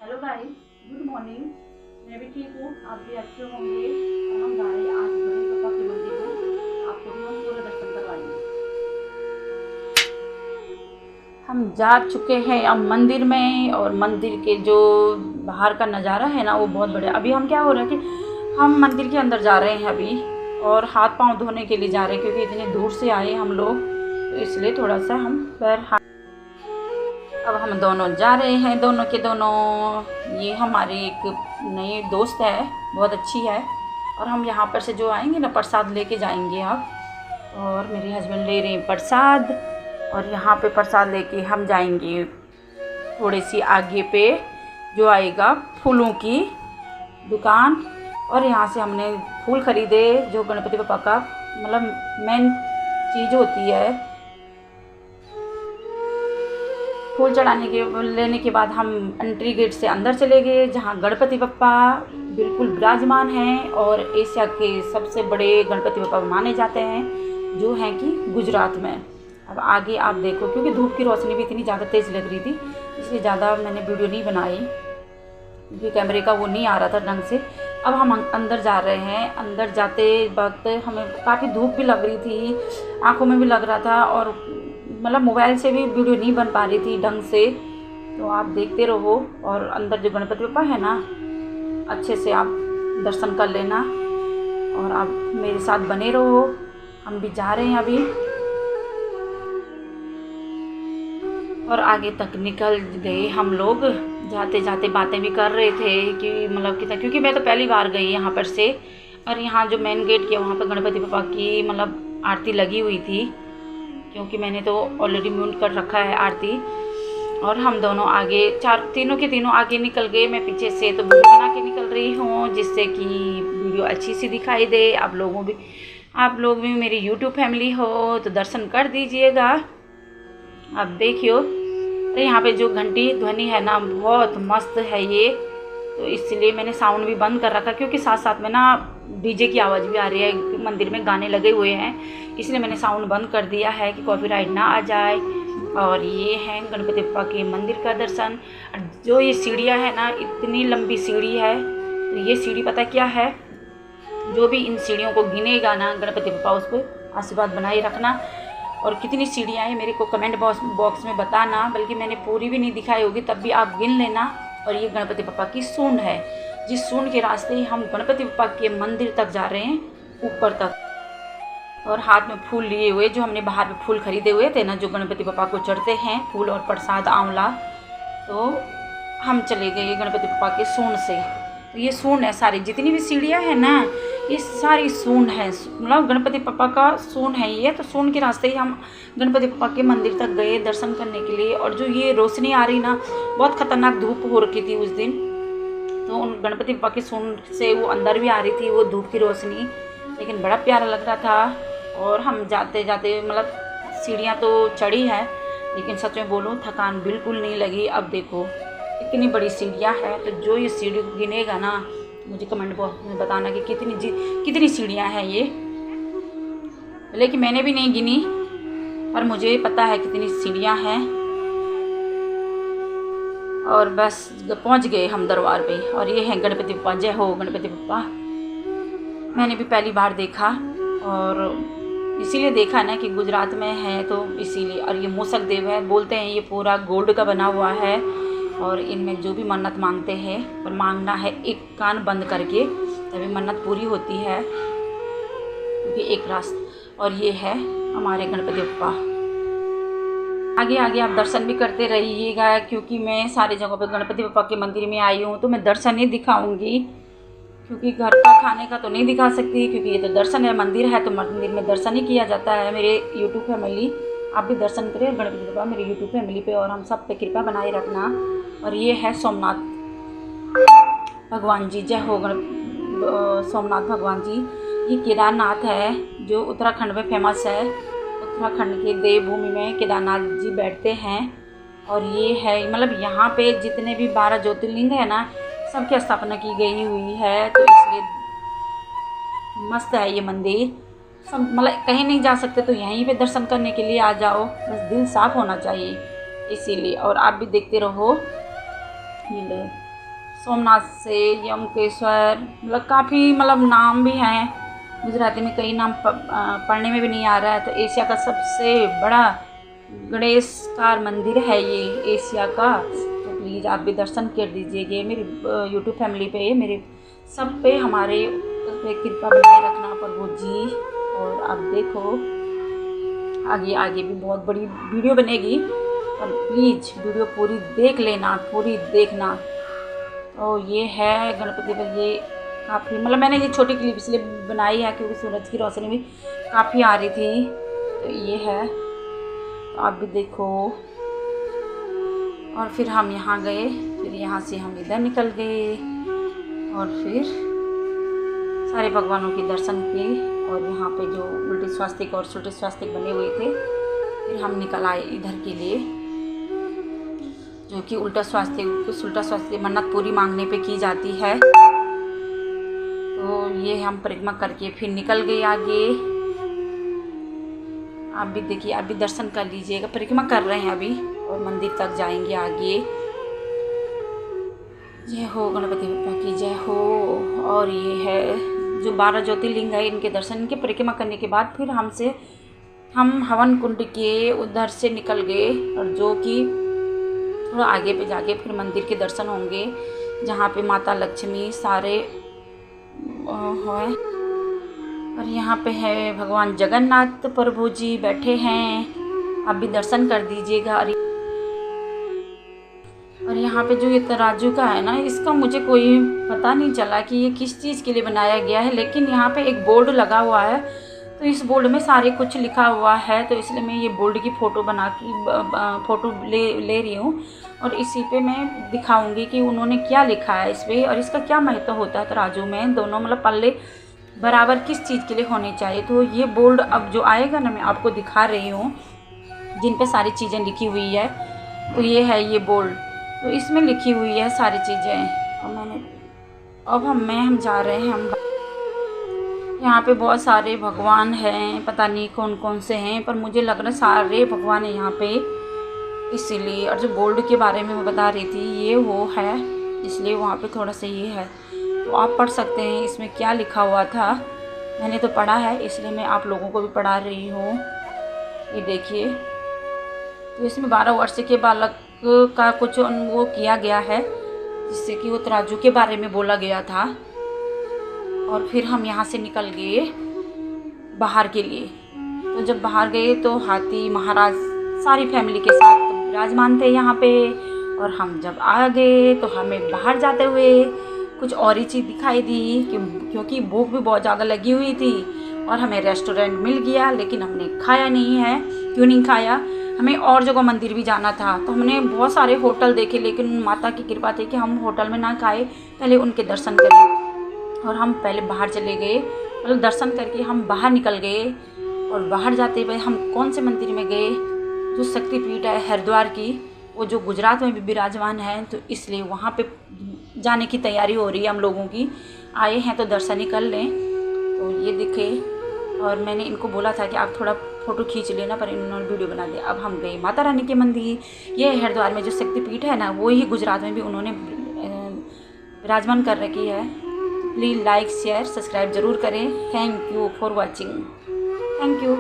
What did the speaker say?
Hello guys, good morning. मैं भी ठीक हूँ, आप भी अच्छे होंगे। और हम जा रहे हैं आज गणेश बाबा के मंदिर में, आपको भी हम पूरे दर्शन करवाएंगे। हम जा चुके हैं अब मंदिर में, और मंदिर के जो बाहर का नज़ारा है ना वो बहुत बढ़िया। अभी हम क्या हो रहा है कि हम मंदिर के अंदर जा रहे हैं अभी, और हाथ पांव धोने के लिए जा रहे हैं क्योंकि इतनी दूर से आए हम लोग, तो इसलिए थोड़ा सा हम पैर अब हम दोनों जा रहे हैं, दोनों के दोनों। ये हमारी एक नई दोस्त है, बहुत अच्छी है। और हम यहाँ पर से जो आएंगे ना प्रसाद लेके जाएंगे अब। और मेरे हस्बैंड ले रहे हैं प्रसाद, और यहाँ पे प्रसाद लेके हम जाएंगे थोड़ी सी आगे पे जो आएगा फूलों की दुकान। और यहाँ से हमने फूल खरीदे जो गणपति पापा का मतलब मेन चीज़ होती है। फूल चढ़ाने के लेने के बाद हम एंट्री गेट से अंदर चले गए, जहाँ गणपति बप्पा बिल्कुल विराजमान हैं और एशिया के सबसे बड़े गणपति बप्पा माने जाते हैं, जो हैं कि गुजरात में। अब आगे आप देखो, क्योंकि धूप की रोशनी भी इतनी ज़्यादा तेज़ लग रही थी, इसलिए ज़्यादा मैंने वीडियो नहीं बनाई क्योंकि कैमरे का वो नहीं आ रहा था ढंग से। अब हम अंदर जा रहे हैं। अंदर जाते वक्त हमें काफ़ी धूप भी लग रही थी, आँखों में भी लग रहा था, और मतलब मोबाइल से भी वीडियो नहीं बन पा रही थी ढंग से, तो आप देखते रहो। और अंदर जो गणपति बप्पा है ना, अच्छे से आप दर्शन कर लेना और आप मेरे साथ बने रहो। हम भी जा रहे हैं अभी, और आगे तक निकल गए हम लोग। जाते जाते बातें भी कर रहे थे कि मतलब कितना, क्योंकि मैं तो पहली बार गई यहाँ पर से। और यहाँ जो मेन गेट किया वहाँ पर गणपति बप्पा की मतलब आरती लगी हुई थी, क्योंकि मैंने तो ऑलरेडी म्यूट कर रखा है आरती। और हम दोनों आगे तीनों के तीनों आगे निकल गए। मैं पीछे से तो वीडियो बना के निकल रही हूँ, जिससे कि वीडियो अच्छी सी दिखाई दे। आप लोग भी मेरी यूट्यूब फैमिली हो तो दर्शन कर दीजिएगा। अब देखियो, तो यहाँ पे जो घंटी ध्वनि है ना बहुत मस्त है ये, तो इसलिए मैंने साउंड भी बंद कर रखा, क्योंकि साथ साथ में ना डीजे की आवाज़ भी आ रही है, मंदिर में गाने लगे हुए हैं, इसलिए मैंने साउंड बंद कर दिया है कि कॉपीराइट ना आ जाए। और ये है गणपति बप्पा के मंदिर का दर्शन। जो ये सीढ़ियाँ है ना, इतनी लंबी सीढ़ी है, तो ये सीढ़ी पता क्या है, जो भी इन सीढ़ियों को गिनेगा ना गणपति बप्पा उसको आशीर्वाद बनाए रखना। और कितनी सीढ़ियाँ हैं मेरे को कमेंट बॉक्स में बताना, बल्कि मैंने पूरी भी नहीं दिखाई होगी तब भी आप गिन लेना। और ये गणपति बप्पा की सूंड है, जिस सूंड के रास्ते ही हम गणपति बप्पा के मंदिर तक जा रहे हैं, ऊपर तक। और हाथ में फूल लिए हुए, जो हमने बाहर में फूल खरीदे हुए थे ना, जो गणपति बप्पा को चढ़ते हैं, फूल और प्रसाद आंवला, तो हम चले गए गणपति बप्पा के सूंड से। तो ये सूंड है, सारी जितनी भी सीढ़ियाँ हैं ना, ये सारी सूंड है, मतलब गणपति बप्पा का सूंड है ये। तो सूंड के रास्ते ही हम गणपति बप्पा के मंदिर तक गए दर्शन करने के लिए। और जो ये रोशनी आ रही ना, बहुत खतरनाक धूप हो रखी थी उस दिन, तो उन गणपति बप्पा की सूंड से वो अंदर भी आ रही थी वो धूप की रोशनी, लेकिन बड़ा प्यारा लग रहा था। और हम जाते जाते मतलब सीढ़ियाँ तो चढ़ी है, लेकिन सच में बोलूँ थकान बिल्कुल नहीं लगी। अब देखो इतनी बड़ी सीढ़ियाँ हैं, तो जो ये सीढ़ी गिनेगा ना, मुझे कमेंट बॉक्स में बताना कि कितनी सीढ़ियाँ हैं ये। लेकिन मैंने भी नहीं गिनी, पर मुझे पता है कितनी सीढ़ियाँ हैं। और बस पहुंच गए हम दरबार पे। और ये है गणपति बप्पा, जय हो गणपति बप्पा। मैंने भी पहली बार देखा, और इसीलिए देखा ना कि गुजरात में है तो इसीलिए। और ये मूसक देव है, बोलते हैं ये पूरा गोल्ड का बना हुआ है, और इनमें जो भी मन्नत मांगते हैं, पर मांगना है एक कान बंद करके, तभी मन्नत पूरी होती है, क्योंकि एक रास्ता। और ये है हमारे गणपति बप्पा। आगे आगे आप दर्शन भी करते रहिएगा, क्योंकि मैं सारी जगहों पे गणपति बप्पा के मंदिर में आई हूँ, तो मैं दर्शन नहीं दिखाऊंगी, क्योंकि घर का खाने का तो नहीं दिखा सकती, क्योंकि ये तो दर्शन है, मंदिर है तो मंदिर में दर्शन ही किया जाता है। मेरे यूट्यूब फैमिली, आप भी दर्शन करें गणपति बप्पा मेरे यूट्यूब फैमिली पे, और हम सब पे कृपा बनाए रखना। और ये है सोमनाथ भगवान जी, जय हो सोमनाथ भगवान जी। ये केदारनाथ है, जो उत्तराखंड में फेमस है। उत्तराखंड के देवभूमि में केदारनाथ जी बैठते हैं। और ये है मतलब यहाँ पे जितने भी 12 ज्योतिर्लिंग है ना, सबकी स्थापना की गई हुई है, तो इसलिए मस्त है ये मंदिर। सब मतलब कहीं नहीं जा सकते तो यहीं पे दर्शन करने के लिए आ जाओ, बस दिल साफ होना चाहिए इसीलिए। और आप भी देखते रहो, ये लो सोमनाथ से यमकेश्वर, मतलब काफ़ी मतलब नाम भी हैं गुजराती में, कई नाम पढ़ने में भी नहीं आ रहा है। तो एशिया का सबसे बड़ा गणेश का मंदिर है ये एशिया का। तो प्लीज़ आप भी दर्शन कर दीजिएगा। मेरी यूट्यूब फैमिली पे, मेरे सब पे, हमारे उस पर कृपा बनाए रखना प्रभु जी। और आप देखो आगे आगे भी बहुत बड़ी वीडियो बनेगी, और प्लीज़ वीडियो पूरी देख लेना, पूरी देखना। तो ये है गणपति पर, ये काफ़ी मतलब मैंने ये छोटी क्लिप इसलिए बनाई है क्योंकि सूरज की रोशनी भी काफ़ी आ रही थी। तो ये है, तो आप भी देखो। और फिर हम यहाँ गए, फिर यहाँ से हम इधर निकल गए और फिर सारे भगवानों के दर्शन किए। और यहाँ पे जो उल्टे स्वास्तिक और छोटे स्वास्तिक बने हुए थे, फिर हम निकल आए इधर के लिए, जो कि उल्टा स्वास्तिक मन्नत पूरी मांगने पे की जाती है। तो ये हम परिक्रमा करके फिर निकल गए आगे। आप भी देखिए, आप भी दर्शन कर लीजिएगा। परिक्रमा कर रहे हैं अभी और मंदिर तक जाएंगे आगे। जय हो गणपति बप्पा की जय हो। और ये है जो 12 ज्योतिर्लिंग है, इनके दर्शन, इनके परिक्रमा करने के बाद फिर हम हवन कुंड के उधर से निकल गए, और जो कि थोड़ा आगे पे जाके फिर मंदिर के दर्शन होंगे, जहाँ पे माता लक्ष्मी सारे हैं। और यहाँ पे है भगवान जगन्नाथ प्रभु जी बैठे हैं, आप भी दर्शन कर दीजिएगा। और यहाँ पे जो ये तराजू का है ना, इसका मुझे कोई पता नहीं चला कि ये किस चीज़ के लिए बनाया गया है, लेकिन यहाँ पे एक बोर्ड लगा हुआ है, तो इस बोर्ड में सारे कुछ लिखा हुआ है। तो इसलिए मैं ये बोर्ड की फ़ोटो फ़ोटो ले रही हूँ, और इसी पे मैं दिखाऊंगी कि उन्होंने क्या लिखा है इस पर, और इसका क्या महत्व होता है तराजू में। दोनों मतलब पल्ले बराबर किस चीज़ के लिए होने चाहिए। तो ये बोर्ड अब जो आएगा ना, मैं आपको दिखा रही हूँ, जिन पे सारी चीज़ें लिखी हुई है। तो ये है ये बोर्ड, तो इसमें लिखी हुई है सारी चीज़ें। और हम जा रहे हैं। हम यहाँ पे बहुत सारे भगवान हैं, पता नहीं कौन कौन से हैं, पर मुझे लग रहा है सारे भगवान हैं यहाँ पे, इसीलिए। और जो बोर्ड के बारे में मैं बता रही थी, ये वो है, इसलिए वहाँ पे थोड़ा सा ये है, तो आप पढ़ सकते हैं इसमें क्या लिखा हुआ था। मैंने तो पढ़ा है, इसलिए मैं आप लोगों को भी पढ़ा रही हूँ। ये देखिए, तो इसमें 12 वर्ष के बालक का कुछ वो किया गया है, जिससे कि वो तराजू के बारे में बोला गया था। और फिर हम यहाँ से निकल गए बाहर के लिए। तो जब बाहर गए तो हाथी महाराज सारी फैमिली के साथ विराजमान थे यहाँ पे। और हम जब आ गए तो हमें बाहर जाते हुए कुछ और ही चीज़ दिखाई दी, क्योंकि भूख भी बहुत ज़्यादा लगी हुई थी। और हमें रेस्टोरेंट मिल गया, लेकिन हमने खाया नहीं है। क्यों नहीं खाया, हमें और जगह मंदिर भी जाना था, तो हमने बहुत सारे होटल देखे, लेकिन माता की कृपा थी कि हम होटल में ना खाए, पहले उनके दर्शन करें। और हम पहले बाहर चले गए, मतलब दर्शन करके हम बाहर निकल गए। और बाहर जाते हुए हम कौन से मंदिर में गए, जो शक्तिपीठ है हरिद्वार की, वो जो गुजरात में भी विराजमान है, तो इसलिए वहाँ पे जाने की तैयारी हो रही है हम लोगों की। आए हैं तो दर्शन ही कर लें। तो ये दिखे, और मैंने इनको बोला था कि आप थोड़ा फ़ोटो खींच लेना, पर इन्होंने वीडियो बना दिया। अब हम गए माता रानी के मंदिर। ये हरिद्वार में जो शक्तिपीठ है ना, वो ही गुजरात में भी उन्होंने विराजमान कर रखी है। प्लीज़ लाइक शेयर सब्सक्राइब ज़रूर करें। Thank you for watching. Thank you.